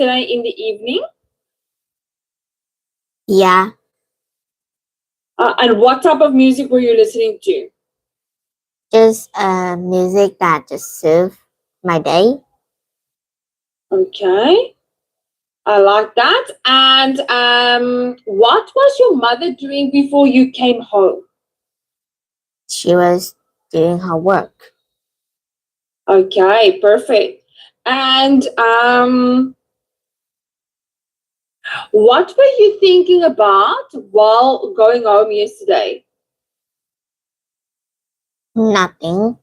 today in the evening? Yeah, And what type of music were you listening to? just music that just soothes my day. Okay, I like that. And what was your mother doing before you came home? She was doing her work. Okay, perfect. And what were you thinking about while going home yesterday? Nothing.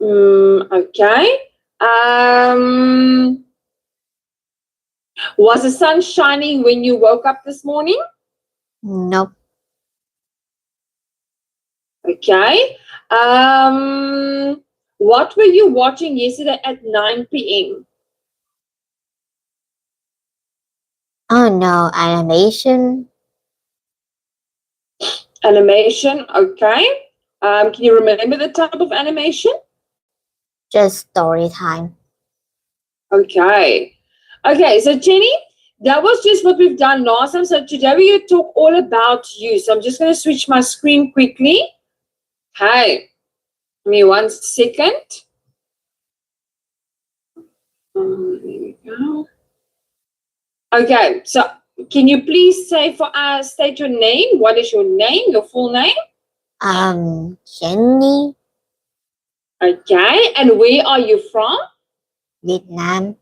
Okay. Um, was the sun shining when you woke up this morning? Nope. Okay. What were you watching yesterday at 9 p.m.? Oh no, animation. Animation. Okay. Can you remember the type of animation? Just story time. Okay. Okay, so Jenny, that was just what we've done last time. So today we're going to talk all about you. So I'm just going to switch my screen quickly. Hi. Give me 1 second. There we go. Okay, so can you please say for us, state your name? What is your name, your full name? Jenny, Okay, and where are you from? Vietnam,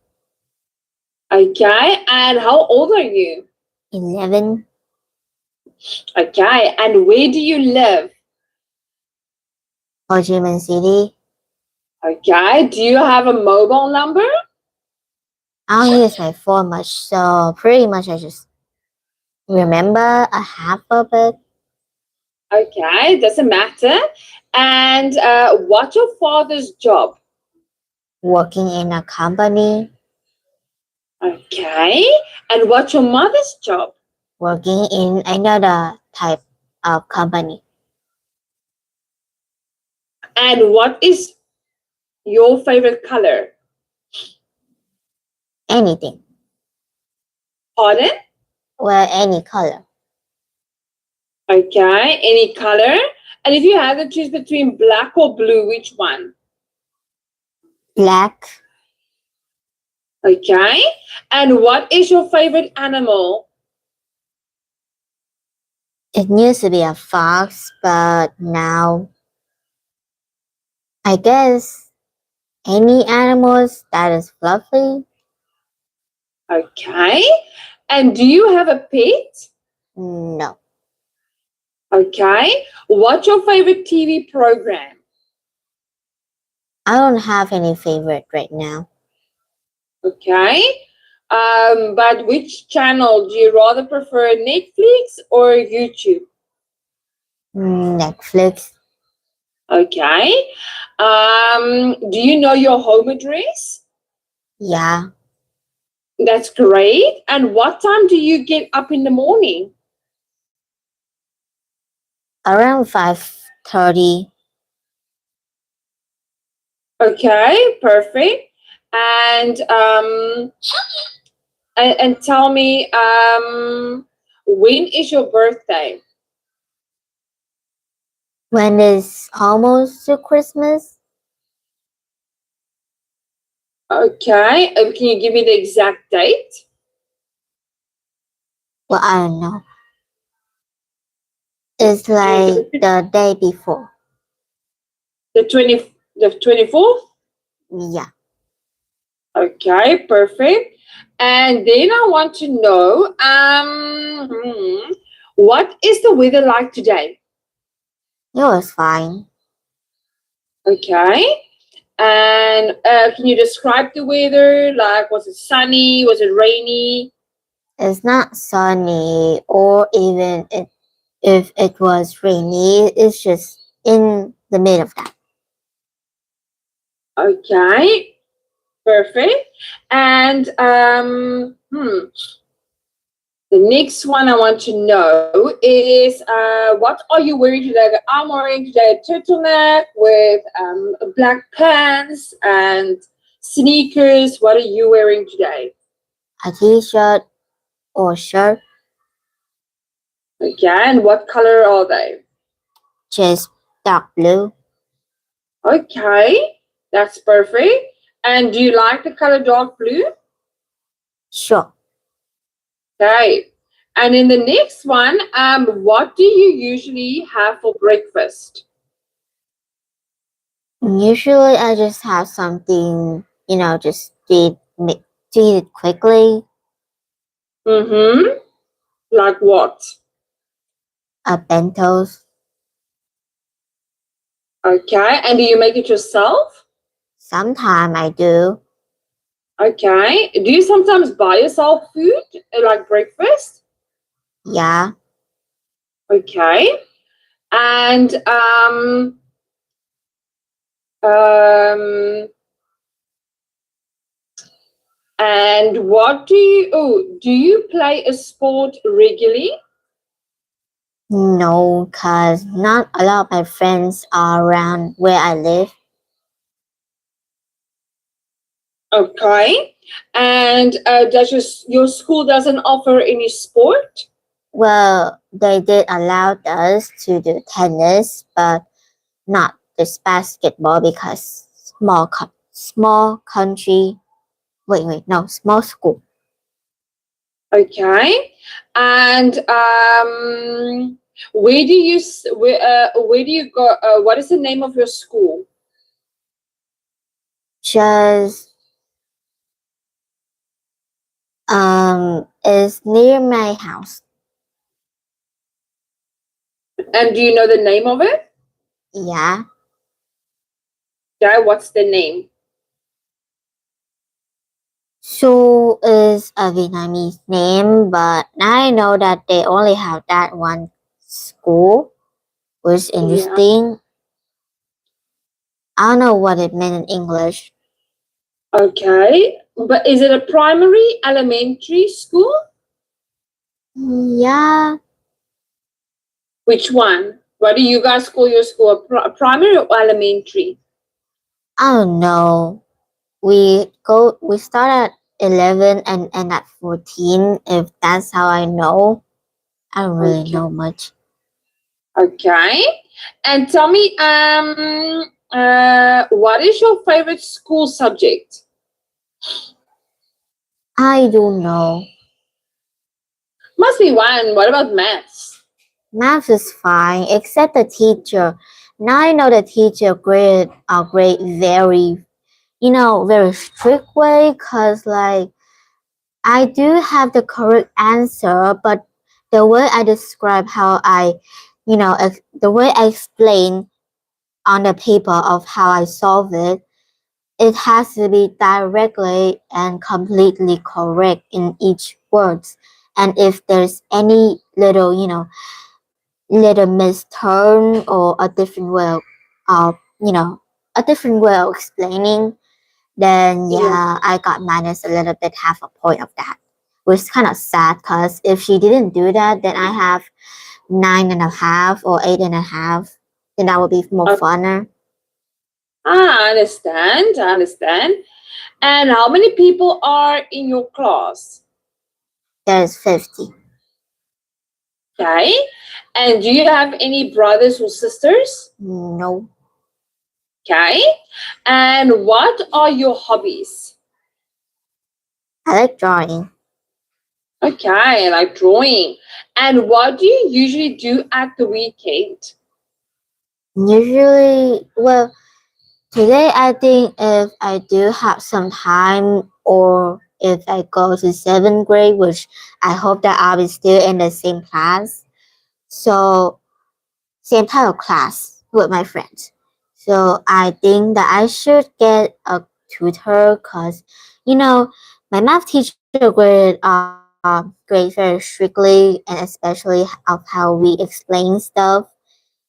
Okay, and how old are you? 11, Okay, and where do you live? Ho Chi Minh City. Okay, do you have a mobile number? I don't use my phone much, so pretty much I just remember a half of it. Okay, doesn't matter. And what's your father's job? Working in a company, Okay, and what's your mother's job? working in another type of company. And what is your favorite color? Anything. Pardon? Well, any color. Okay, any color. And if you had to choose between black or blue, which one? Black. Okay. And what is your favorite animal? It used to be a fox, but now I guess any animals that is fluffy. Okay. And do you have a pet? No. Okay. What's your favorite TV program? I don't have any favorite right now. Okay. But which channel do you rather prefer, Netflix or YouTube? Netflix. Okay. Do you know your home address? Yeah. That's great. And what time do you get up in the morning? Around 5:30. Okay, perfect. And and tell me, when is your birthday? When it's almost to Christmas. Okay, can you give me the exact date? Well, I don't know. It's like the day before. The 24th? Yeah. Okay, perfect. And then I want to know, what is the weather like today? It was fine. Okay. And can you describe the weather? Like, was it sunny? Was it rainy? It's not sunny or even if it was rainy, it's just in the middle of that. Okay, perfect. And the next one I want to know is what are you wearing today? I'm wearing today a turtleneck with black pants and sneakers. What are you wearing today? A t-shirt or shirt, Okay, and what color are they? just dark blue. Okay, that's perfect. And do you like the color dark blue? Sure. Okay. And in the next one, what do you usually have for breakfast? Usually I just have something, just to eat it quickly. Mm-hmm. Like what? A bentos. Okay. And do you make it yourself? Sometime I do. Okay. Do you sometimes buy yourself food, like breakfast? Yeah. Okay. And um and what do you play a sport regularly? No, cause not a lot of my friends are around where I live. Okay. And does your school doesn't offer any sport? Well, they did allow us to do tennis, but not this basketball because small country. Wait, no, small school. Okay. And where do you go? What is the name of your school? Just is near my house. And do you know the name of it? Yeah. Yeah. What's the name? Su is a Vietnamese name, but I know that they only have that one school, which is Yeah. interesting. I don't know what it meant in English. Okay. But is it a primary, elementary school? Yeah, Which one? What do you guys call your school? A primary or elementary? I don't know. We start at 11 and end at 14, if that's how I know. I don't really Okay. know much. Okay. And tell me, what is your favorite school subject? I don't know. Must be one. What about maths? Math is fine, except the teacher. Now I know the teacher grade our grade very, very strict way, cause like I do have the correct answer, but the way I describe how the way I explain on the paper of how I solve it, it has to be directly and completely correct in each words. And if there's any little misturn or a different way of a different way of explaining, then Yeah. yeah, I got minus a little bit, half a point of that, which is kind of sad because if she didn't do that, then I have 9.5 or 8.5. Then that would be more Uh, funner. I understand. I understand. And how many people are in your class? There's 50. Okay. And do you have any brothers or sisters? No, Okay. And what are your hobbies? I like drawing. Okay, like drawing. And what do you usually do at the weekend? Usually, well, today I think if I do have some time or if I go to seventh grade, which I hope that I'll be still in the same class. So same type of class with my friends. So I think that I should get a tutor because, you know, my math teacher grade very strictly, and especially of how we explain stuff.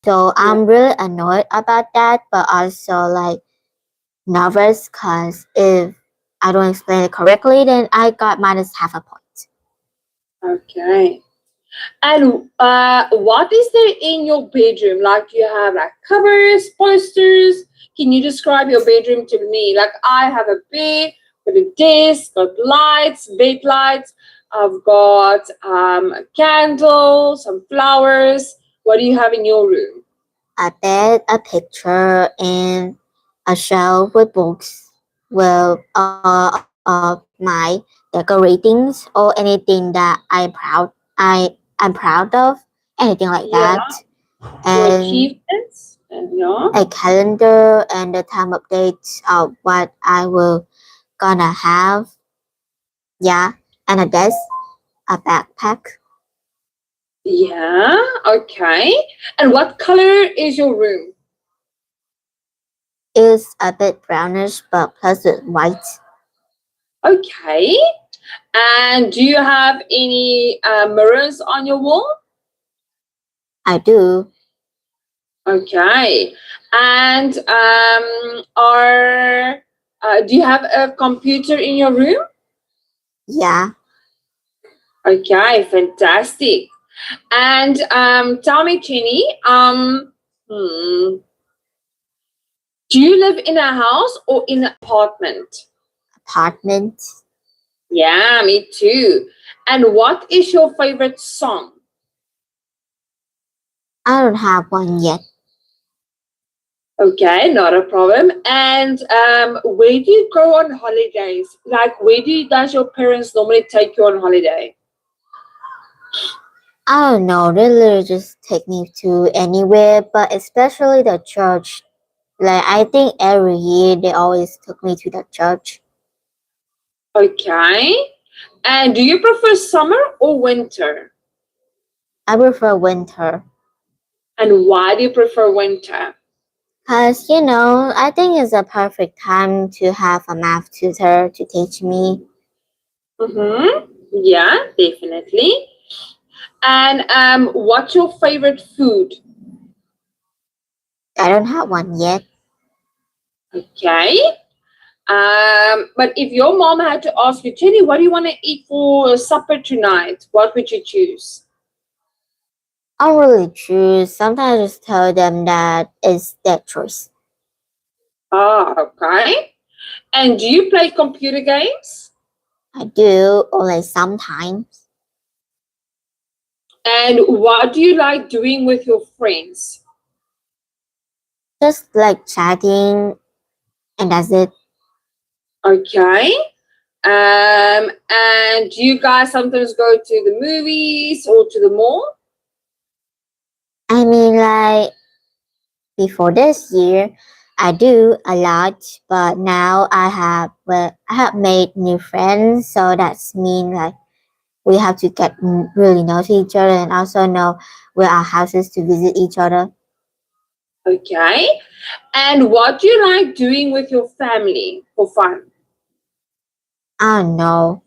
So I'm Yeah. really annoyed about that, but also like nervous because if I don't explain it correctly, then I got minus half a point. Okay. And what is there in your bedroom? Like, you have like covers, posters. Can you describe your bedroom to me? Like, I have a bed with a desk, got lights, bed lights. I've got a candle, some flowers. What do you have in your room? A bed, a picture, and a shelf with books with of my decoratings or anything that I'm proud of, anything like Yeah, that, your and achievements. And yeah. a calendar and the time updates of what I will gonna have. Yeah, and a desk, a backpack Yeah, okay. And what color is your room? is a bit brownish but plus with white. Okay. And do you have any mirrors on your wall? I do. Okay. And are do you have a computer in your room? Yeah, Okay, fantastic. And tell me, Jenny, hmm, do you live in a house or in an apartment? apartment. Yeah, me too. And what is your favorite song? I don't have one yet. Okay, not a problem. And where do you go on holidays? Like, where does your parents normally take you on holiday? I don't know, they literally just take me to anywhere, but especially the church. Like I think every year they always took me to the church. Okay. And do you prefer summer or winter? I prefer winter. And why do you prefer winter? Cause you know, I think it's a perfect time to have a math tutor to teach me. Mm-hmm. Yeah, definitely. And what's your favorite food? I don't have one yet. Okay. But if your mom had to ask you, Jenny, what do you want to eat for supper tonight? What would you choose? I don't really choose. Sometimes I just tell them that it's their choice. Ah, okay. And do you play computer games? I do only sometimes. And what do you like doing with your friends? Just like chatting and that's it. Okay. And do you guys sometimes go to the movies or to the mall? I mean like before this year, I do a lot, but now I have made new friends, so that's mean like we have to get really know to each other and also know where our houses to visit each other. Okay. And what do you like doing with your family for fun? I don't know.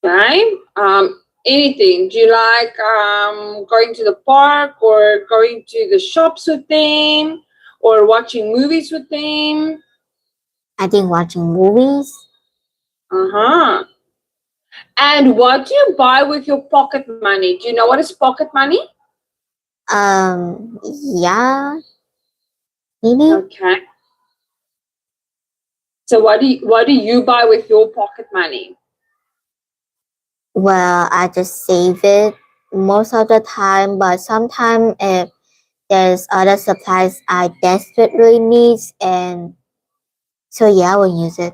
Okay. Anything. Do you like going to the park or going to the shops with them or watching movies with them? I think watching movies. Uh-huh. And what do you buy with your pocket money? Do you know what is pocket money? Yeah, maybe. Okay. So what do you buy with your pocket money? Well, I just save it most of the time, but sometimes if there's other supplies I desperately need, and so yeah, I will use it.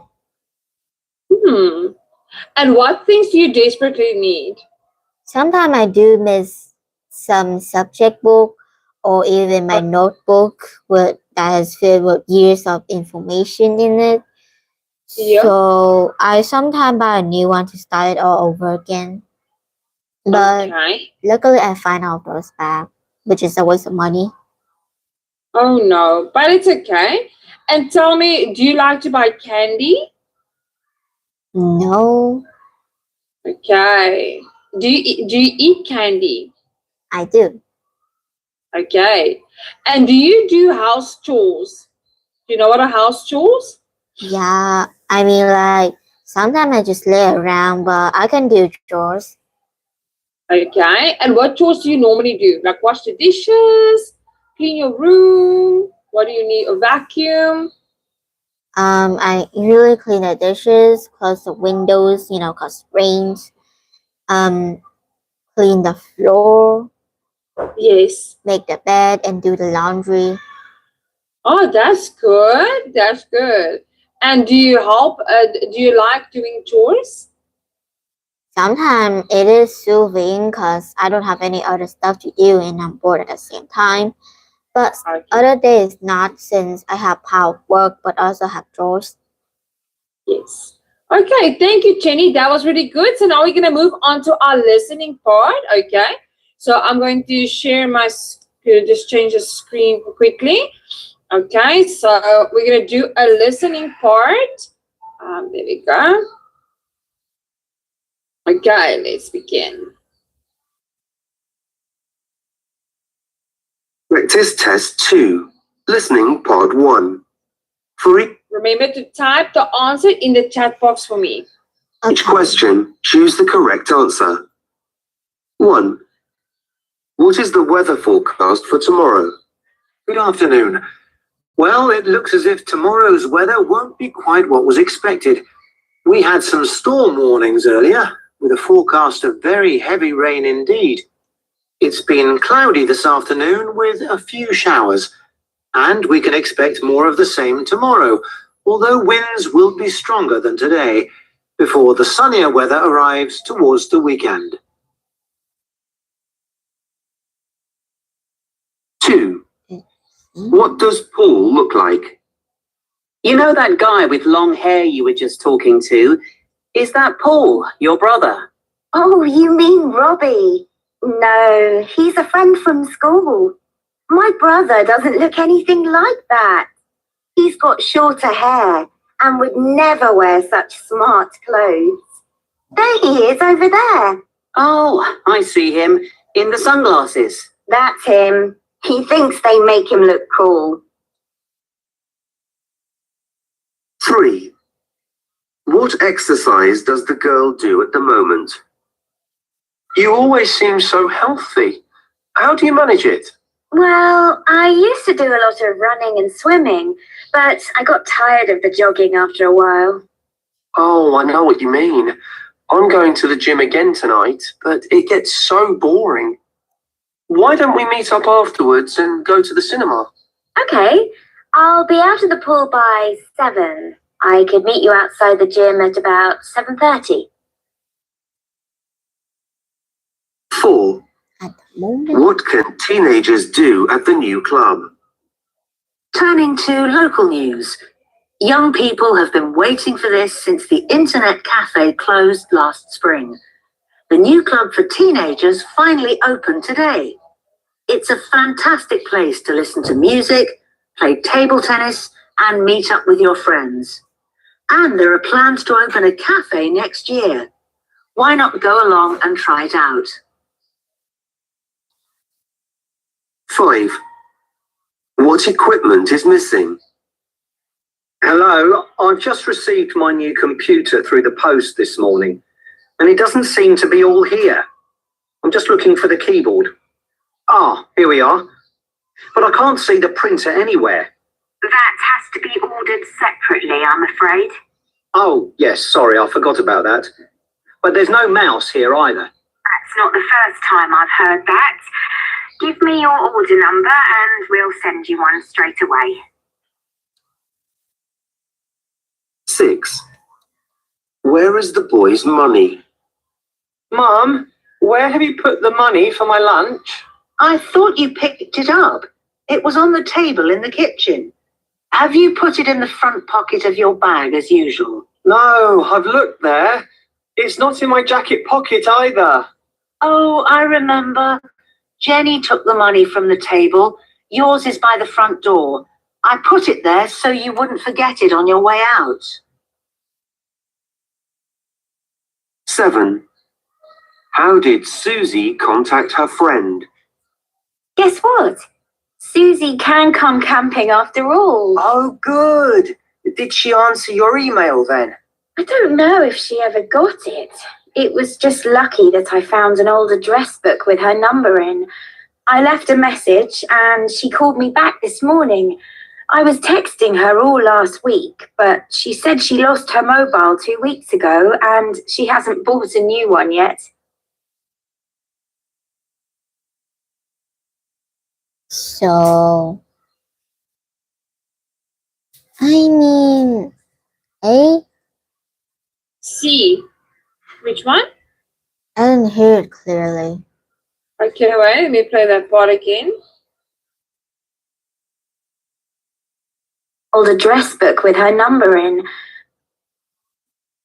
Hmm. And what things do you desperately need? Sometimes I do miss some subject book or even my notebook with that has filled with years of information in it. Yeah. So I sometimes buy a new one to start it all over again. But Okay. luckily I find out those back, which is a waste of money. Oh no, but it's okay. And tell me, do you like to buy candy? No, Okay. Do you eat candy? I do. Okay. And do you do house chores? Do you know what are house chores? Yeah, I mean like sometimes I just lay around, but I can do chores. Okay. And what chores do you normally do? Like wash the dishes, clean your room? What do you need? A vacuum? I usually clean the dishes, close the windows, cause rains. Clean the floor, Yes. make the bed, and do the laundry. Oh, that's good. That's good. And do you help? Do you like doing chores? Sometimes it is soothing because I don't have any other stuff to do and I'm bored at the same time. But Okay. other days not, since I have pile of work but also have chores. Yes. Okay, thank you, Jenny. That was really good. So now we're going to move on to our listening part. Okay. So I'm going to share just change the screen quickly. Okay, so we're going to do a listening part. There we go. Okay, let's begin. Practice test 2. Listening part 1. For Remember to type the answer in the chat box for me. each question, choose the correct answer. 1. What is the weather forecast for tomorrow? Good afternoon. Well, it looks as if tomorrow's weather won't be quite what was expected. We had some storm warnings earlier, with a forecast of very heavy rain indeed. It's been cloudy this afternoon with a few showers, and we can expect more of the same tomorrow, although winds will be stronger than today, before the sunnier weather arrives towards the weekend. 2. What does Paul look like? You know that guy with long hair you were just talking to? Is that Paul, your brother? Oh, you mean Robbie? No, he's a friend from school. My brother doesn't look anything like that. He's got shorter hair and would never wear such smart clothes. There he is over there. Oh, I see him, in the sunglasses. That's him. He thinks they make him look cool. 3. What exercise does the girl do at the moment? You always seem so healthy. How do you manage it? Well, I used to do a lot of running and swimming, but I got tired of the jogging after a while. Oh, I know what you mean. I'm going to the gym again tonight, but it gets so boring. Why don't we meet up afterwards and go to the cinema? Okay, I'll be out of the pool by 7. I could meet you outside the gym at about 7:30. 4. At the moment, What can teenagers do at the new club? Turning to local news. Young people have been waiting for this since the internet cafe closed last spring. The new club for teenagers finally opened today. It's a fantastic place to listen to music, play table tennis, and meet up with your friends. And there are plans to open a cafe next year. Why not go along and try it out? 5. What equipment is missing? Hello, I've just received my new computer through the post this morning, and it doesn't seem to be all here. I'm just looking for the keyboard. Ah, here we are. But I can't see the printer anywhere. That has to be ordered separately, I'm afraid. Oh, yes, sorry, I forgot about that. But there's no mouse here either. That's not the first time I've heard that. Give me your order number and we'll send you one straight away. 6. Where is the boy's money? Mum, where have you put the money for my lunch? I thought you picked it up. It was on the table in the kitchen. Have you put it in the front pocket of your bag as usual? No, I've looked there. It's not in my jacket pocket either. Oh, I remember. Jenny took the money from the table. Yours is by the front door. I put it there so you wouldn't forget it on your way out. 7. How did Susie contact her friend? Guess what? Susie can come camping after all. Oh, good. Did she answer your email then? I don't know if she ever got it. It was just lucky that I found an old address book with her number in. I left a message and she called me back this morning. I was texting her all last week, but she said she lost her mobile 2 weeks ago and she hasn't bought a new one yet. So, I mean, A? C. Which one? I didn't hear it clearly. Okay, wait, let me play that part again. Old address book with her number in.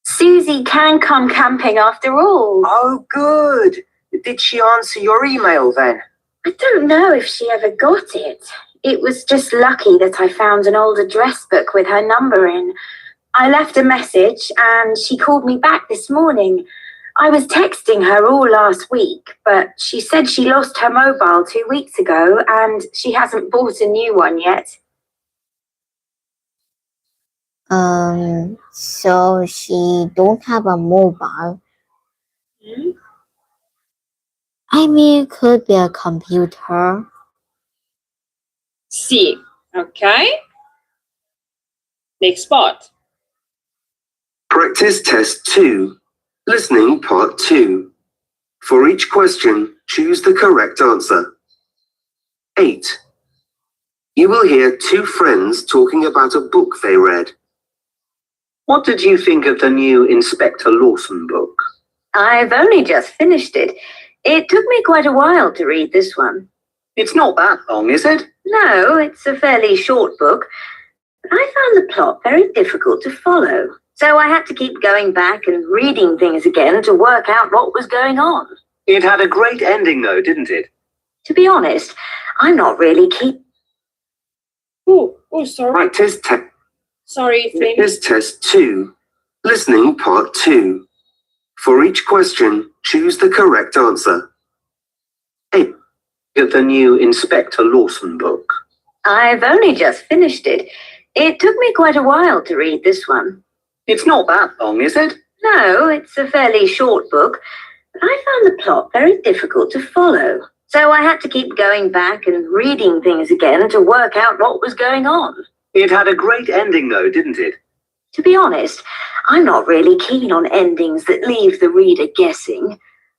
Susie can come camping after all. Oh, good. Did she answer your email then? I don't know if she ever got it. It was just lucky that I found an old address book with her number in. I left a message and she called me back this morning. I was texting her all last week, but she said she lost her mobile 2 weeks ago and she hasn't bought a new one yet. So she don't have a mobile. Hmm? I mean, it could be a computer. C. Okay. Next part. Practice test 2. Listening part 2. For each question, choose the correct answer. 8. You will hear two friends talking about a book they read. What did you think of the new Inspector Lawson book? I've only just finished it. It took me quite a while to read this one. It's not that long, is it? No, it's a fairly short book. But I found the plot very difficult to follow. So I had to keep going back and reading things again to work out what was going on. It had a great ending though, didn't it? To be honest, I'm not really keen. Sorry. Practice Sorry, friend. test 2. Listening part 2. For each question, choose the correct answer. 8. Of the new Inspector Lawson book. I've only just finished it. It took me quite a while to read this one. It's not that long, is it? No, it's a fairly short book. But I found the plot very difficult to follow. So I had to keep going back and reading things again to work out what was going on. It had a great ending though, didn't it? To be honest, I'm not really keen on endings that leave the reader guessing.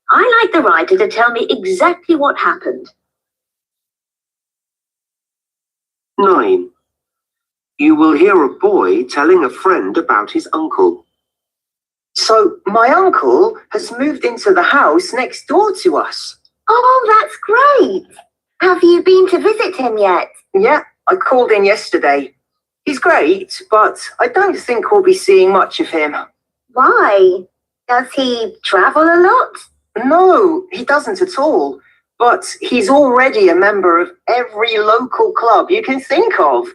I like the writer to tell me exactly what happened. 9. You will hear a boy telling a friend about his uncle. So my uncle has moved into the house next door to us. Oh, that's great. Have you been to visit him yet? Yeah, I called in yesterday. He's great, but I don't think we'll be seeing much of him. Why? Does he travel a lot? No, he doesn't at all. But he's already a member of every local club you can think of.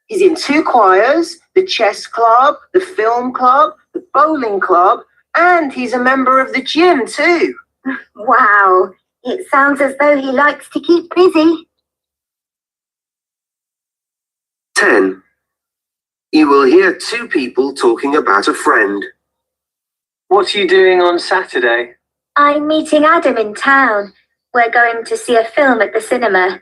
He's in 2 choirs, the chess club, the film club, the bowling club, and he's a member of the gym too. Wow, it sounds as though he likes to keep busy. 10. You will hear two people talking about a friend. What are you doing on Saturday? I'm meeting Adam in town. We're going to see a film at the cinema.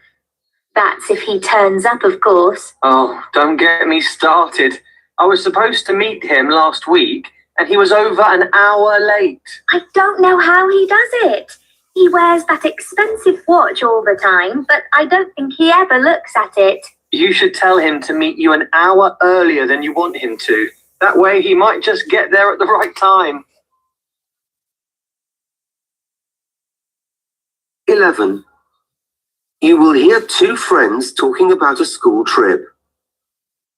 That's if he turns up, of course. Oh, don't get me started. I was supposed to meet him last week, and he was over an hour late. I don't know how he does it. He wears that expensive watch all the time, but I don't think he ever looks at it. You should tell him to meet you an hour earlier than you want him to. That way he might just get there at the right time. 11. You will hear two friends talking about a school trip.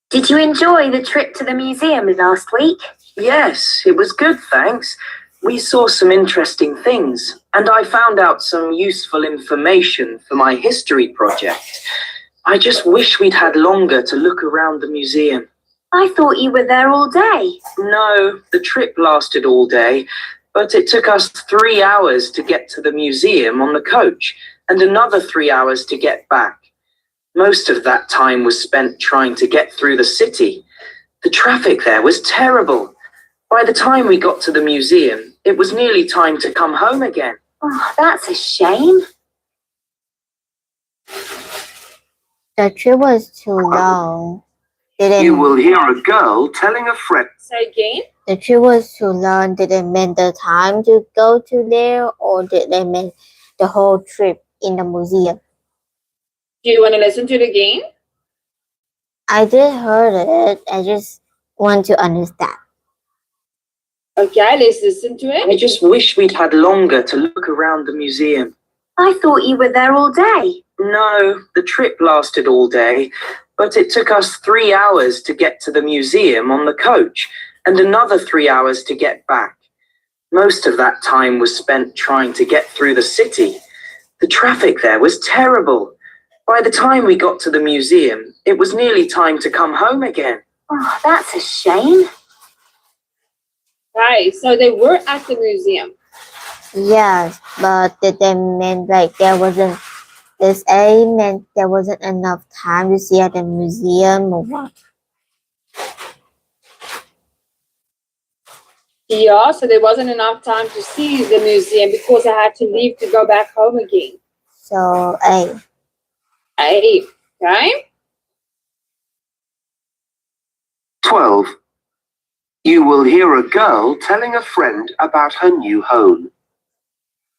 Did you enjoy the trip to the museum last week? Yes, it was good, thanks. We saw some interesting things, and I found out some useful information for my history project. I just wish we'd had longer to look around the museum. I thought you were there all day. No, the trip lasted all day, but it took us 3 hours to get to the museum on the coach, and another 3 hours to get back. Most of that time was spent trying to get through the city. The traffic there was terrible. By the time we got to the museum, it was nearly time to come home again. Oh, that's a shame. The trip was too long. You will hear a girl telling a friend. Say again. The trip was too long. Did it mean the time to go to there, or did they mean the whole trip in the museum? Do you want to listen to it again? I did heard it. I just want to understand. Okay, let's listen to I it. just wish we'd had longer to look around the museum. I thought you were there all day. No, the trip lasted all day, but it took us 3 hours to get to the museum on the coach and another 3 hours to get back. Most of that time was spent trying to get through the city. The traffic there was terrible. By the time we got to the museum, it was nearly time to come home again. Oh, that's a shame. Right, so they were at the museum. Yes, but did they mean like there wasn't this A meant there wasn't enough time to see at the museum or what? Yeah, so there wasn't enough time to see the museum because I had to leave to go back home again. So A. Hey, okay? 12. You will hear a girl telling a friend about her new home.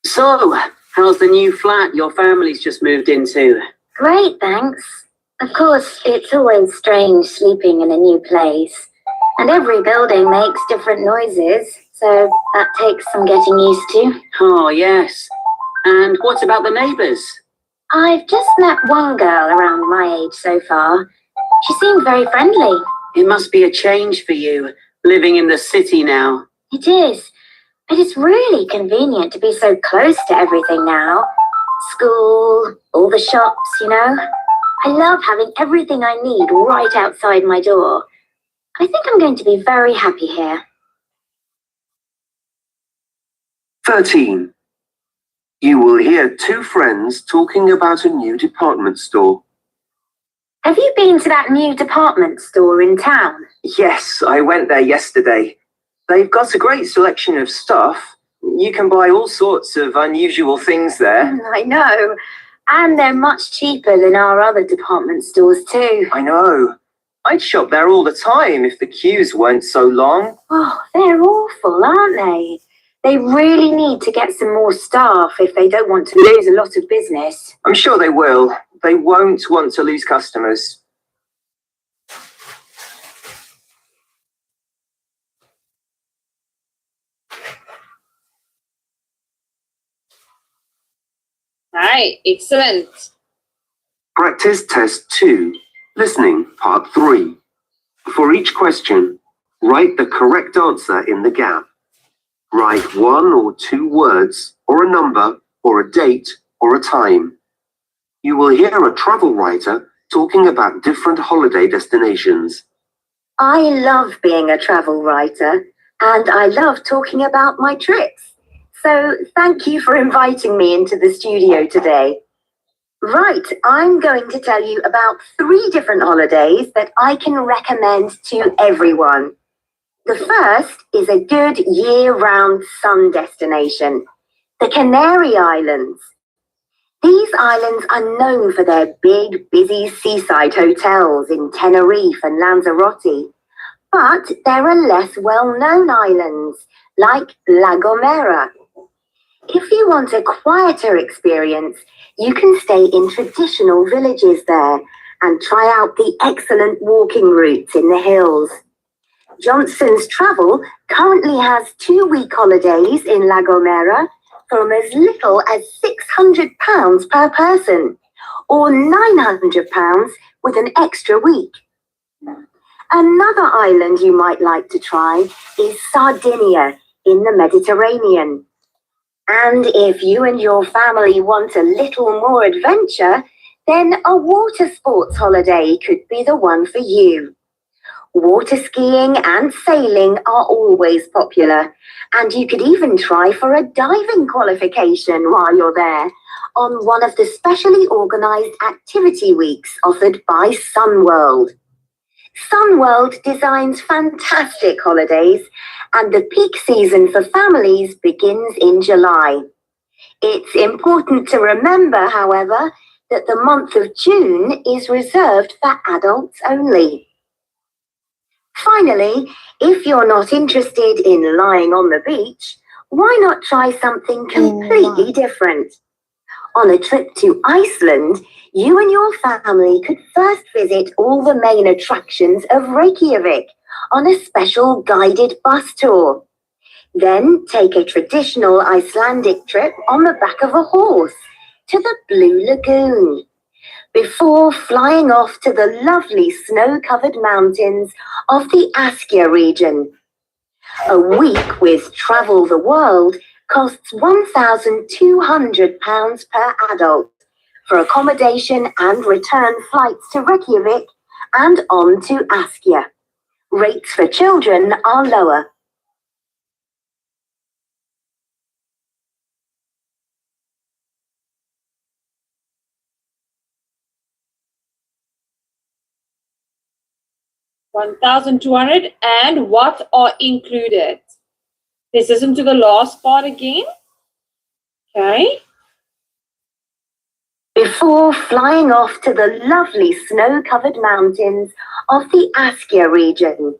So, how's the new flat your family's just moved into? Great, thanks. Of course, it's always strange sleeping in a new place. And every building makes different noises, so that takes some getting used to. Oh, yes. And what about the neighbours? I've just met one girl around my age so far. She seemed very friendly. It must be a change for you, living in the city now. It is. But it's really convenient to be so close to everything now. School, all the shops, you know. I love having everything I need right outside my door. I think I'm going to be very happy here. 13. You will hear two friends talking about a new department store. Have you been to that new department store in town? Yes, I went there yesterday. They've got a great selection of stuff. You can buy all sorts of unusual things there. I know. And they're much cheaper than our other department stores too. I know. I'd shop there all the time if the queues weren't so long. Oh, they're awful, aren't they? They really need to get some more staff if they don't want to lose a lot of business. I'm sure they will. They won't want to lose customers. Hi, excellent. Practice test 2. Listening, part 3. For each question, write the correct answer in the gap. Write 1 or 2 words, or a number, or a date, or a time. You will hear a travel writer talking about different holiday destinations. I love being a travel writer, and I love talking about my trips. So thank you for inviting me into the studio today. Right, I'm going to tell you about 3 different holidays that I can recommend to everyone. The first is a good year-round sun destination, the Canary Islands. These islands are known for their big, busy seaside hotels in Tenerife and Lanzarote. But there are less well-known islands, like La Gomera. If you want a quieter experience, you can stay in traditional villages there and try out the excellent walking routes in the hills. Johnson's Travel currently has 2-week holidays in La Gomera from as little as £600 per person, or £900 with an extra week. Another island you might like to try is Sardinia in the Mediterranean. And if you and your family want a little more adventure, then a water sports holiday could be the one for you. Water skiing and sailing are always popular, and you could even try for a diving qualification while you're there on one of the specially organised activity weeks offered by Sunworld. Sunworld designs fantastic holidays, and the peak season for families begins in July. It's important to remember, however, that the month of June is reserved for adults only. Finally, if you're not interested in lying on the beach, why not try something completely different? On a trip to Iceland, you and your family could first visit all the main attractions of Reykjavik on a special guided bus tour. Then take a traditional Icelandic trip on the back of a horse to the Blue Lagoon, before flying off to the lovely snow-covered mountains of the Askja region. A week with Travel the World costs £1,200 per adult for accommodation and return flights to Reykjavik and on to Askja. Rates for children are lower. $1,200 and what are included? Let's listen to the last part again. Okay. Before flying off to the lovely snow-covered mountains of the Askja region.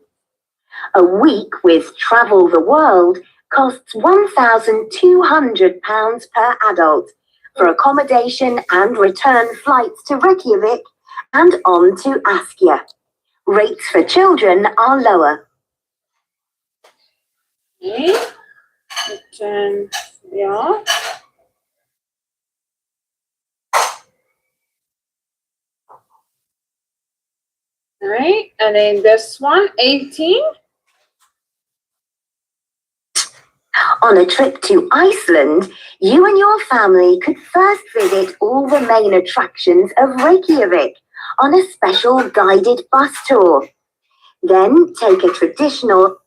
A week with Travel the World costs £1,200 per adult for accommodation and return flights to Reykjavik and on to Askja. Rates for children are lower. Okay. Return, yeah. Alright, and then this one, 18. On a trip to Iceland, you and your family could first visit all the main attractions of Reykjavik on a special guided bus tour. Then take a traditional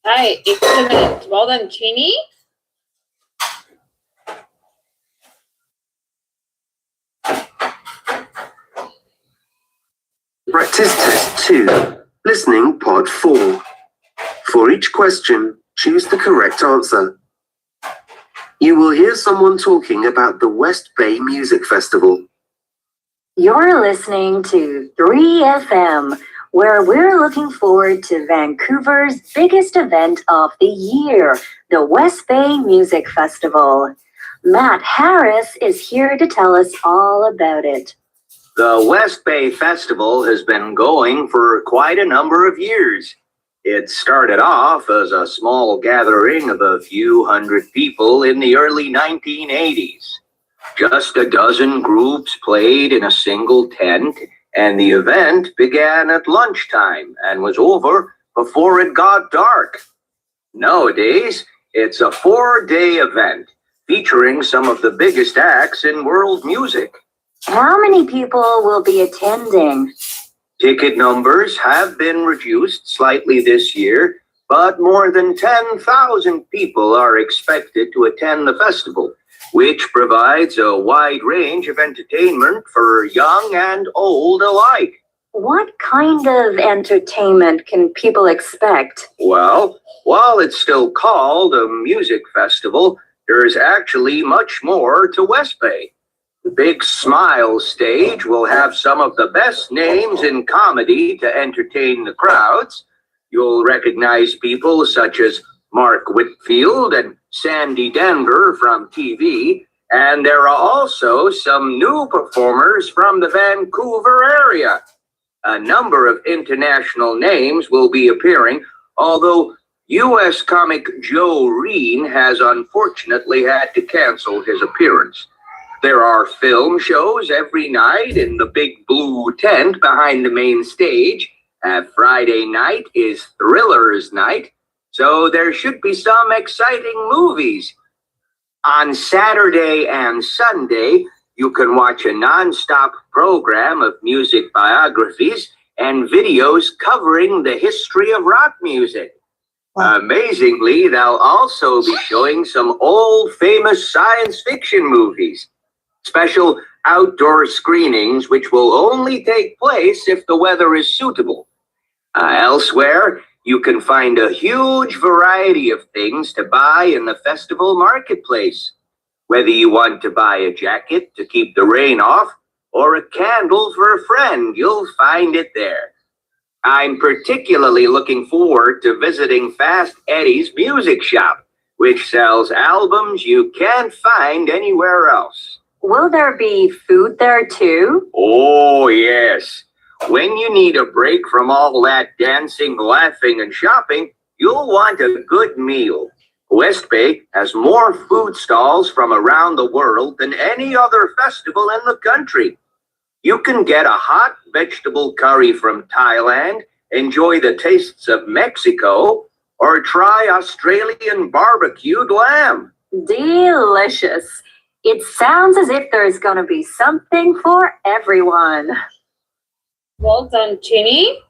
Hi, excellent. Well done, Chinny. Practice test 2. Listening part 4. For each question, choose the correct answer. You will hear someone talking about the West Bay Music Festival. You're listening to 3FM, where we're looking forward to Vancouver's biggest event of the year, the West Bay Music Festival. Matt Harris is here to tell us all about it. The West Bay Festival has been going for quite a number of years. It started off as a small gathering of a few hundred people in the early 1980s. Just a dozen groups played in a single tent, and the event began at lunchtime and was over before it got dark. Nowadays, it's a 4-day event featuring some of the biggest acts in world music. How many people will be attending? Ticket numbers have been reduced slightly this year, but more than 10,000 people are expected to attend the festival, which provides a wide range of entertainment for young and old alike. What kind of entertainment can people expect? Well, while it's still called a music festival, there's actually much more to West Bay. The Big Smile stage will have some of the best names in comedy to entertain the crowds. You'll recognize people such as Mark Whitfield and Sandy Denver from TV, and there are also some new performers from the Vancouver area. A number of international names will be appearing, although U.S. comic Joe Reen has unfortunately had to cancel his appearance. There are film shows every night in the big blue tent behind the main stage. Friday night is Thrillers night, so there should be some exciting movies. On Saturday and Sunday, you can watch a non-stop program of music biographies and videos covering the history of rock music. Amazingly, they'll also be showing some old famous science fiction movies. Special outdoor screenings which will only take place if the weather is suitable. Elsewhere, you can find a huge variety of things to buy in the festival marketplace. Whether you want to buy a jacket to keep the rain off or a candle for a friend, you'll find it there. I'm particularly looking forward to visiting Fast Eddie's music shop, which sells albums you can't find anywhere else. Will there be food there too? Oh, yes. When you need a break from all that dancing, laughing, and shopping, you'll want a good meal. West Bay has more food stalls from around the world than any other festival in the country. You can get a hot vegetable curry from Thailand, enjoy the tastes of Mexico, or try Australian barbecued lamb. Delicious. It sounds as if there's going to be something for everyone. Well done, Jenny.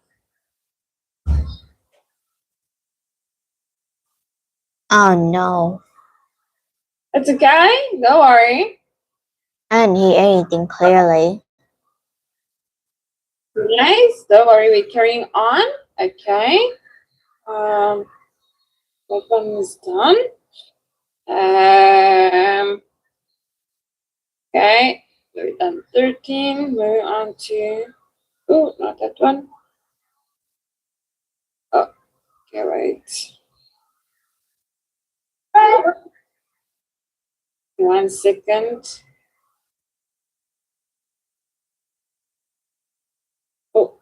Oh no, It's okay. Don't worry. I didn't hear anything clearly. Nice. Don't worry. We're carrying on. Okay. That one is done. Okay. We've done 13. Moving on to. Oh, not that one. Oh, okay, wait. 1 second. Oh.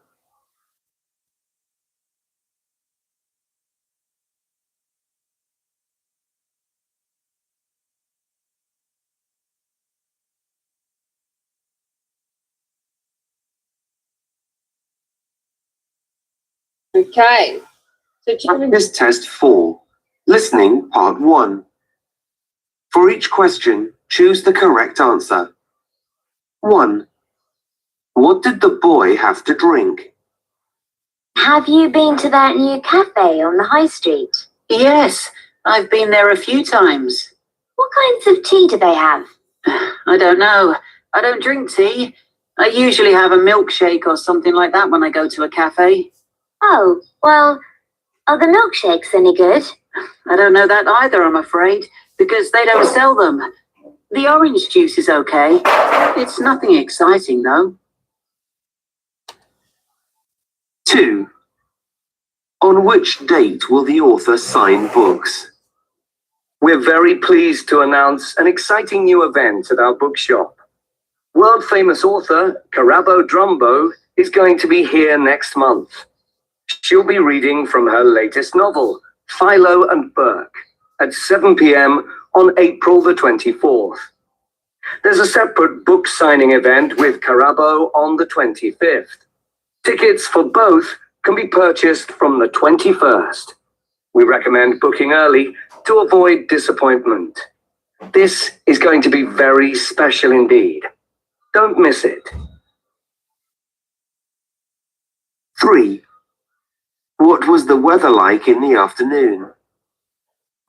Okay. So Practice test 4. Listening part 1. For each question, choose the correct answer. 1. What did the boy have to drink? Have you been to that new cafe on the high street? Yes, I've been there a few times. What kinds of tea do they have? I don't know. I don't drink tea. I usually have a milkshake or something like that when I go to a cafe. Oh, well, are the milkshakes any good? I don't know that either, I'm afraid, because they don't sell them. The orange juice is okay. It's nothing exciting, though. 2. On which date will the author sign books? We're very pleased to announce an exciting new event at our bookshop. World-famous author Karabo Drumbo is going to be here next month. She'll be reading from her latest novel, Philo and Burke, at 7 p.m. on April the 24th. There's a separate book signing event with Karabo on the 25th. Tickets for both can be purchased from the 21st. We recommend booking early to avoid disappointment. This is going to be very special indeed. Don't miss it. 3. What was the weather like in the afternoon?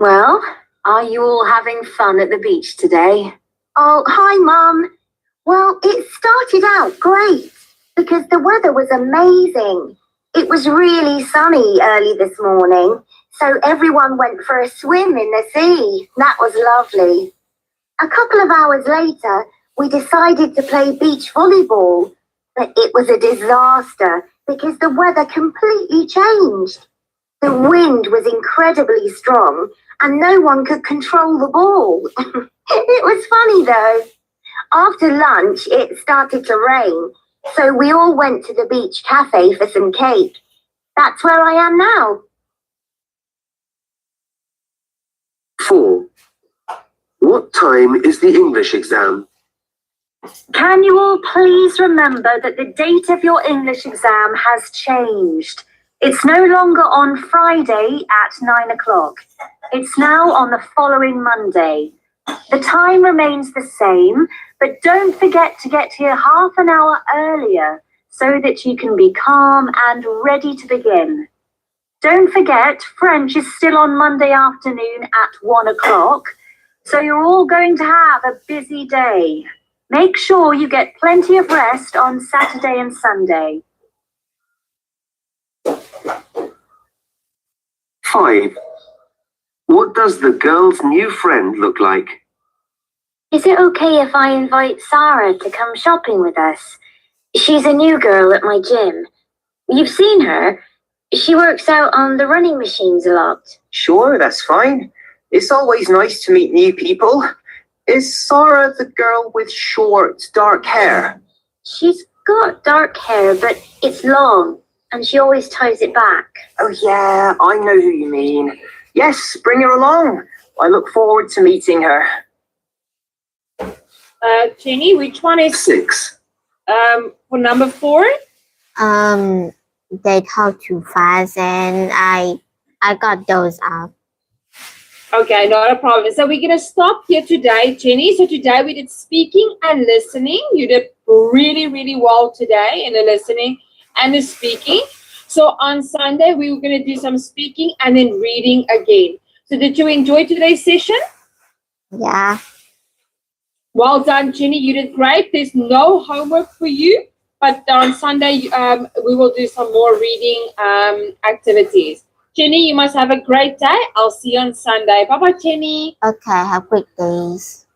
Well, are you all having fun at the beach today? Oh, hi, Mum. Well, it started out great because the weather was amazing. It was really sunny early this morning, so everyone went for a swim in the sea. That was lovely. A couple of hours later, we decided to play beach volleyball, but it was a disaster because the weather completely changed. The wind was incredibly strong and no one could control the ball. It was funny though. After lunch, it started to rain, so we all went to the beach cafe for some cake. That's where I am now. 4. What time is the English exam? Can you all please remember that the date of your English exam has changed? It's no longer on Friday at 9 o'clock. It's now on the following Monday. The time remains the same, but don't forget to get here half an hour earlier so that you can be calm and ready to begin. Don't forget, French is still on Monday afternoon at 1 o'clock, so you're all going to have a busy day. Make sure you get plenty of rest on Saturday and Sunday. 5. What does the girl's new friend look like? Is it okay if I invite Sarah to come shopping with us? She's a new girl at my gym. You've seen her. She works out on the running machines a lot. Sure, that's fine. It's always nice to meet new people. Is Sarah the girl with short, dark hair? She's got dark hair, but it's long, and she always ties it back. Oh yeah, I know who you mean. Yes, bring her along. I look forward to meeting her. Jenny, which one is 6. for number 4? They talk too fast and I got those up. Okay, not a problem. So we're going to stop here today, Jenny. So today we did speaking and listening. You did really, really well today in the listening and the speaking. So on Sunday, we were going to do some speaking and then reading again. So did you enjoy today's session? Yeah. Well done, Jenny. You did great. There's no homework for you. But on Sunday, we will do some more reading activities. Jenny, you must have a great day. I'll see you on Sunday. Bye-bye, Jenny. Okay, have great days.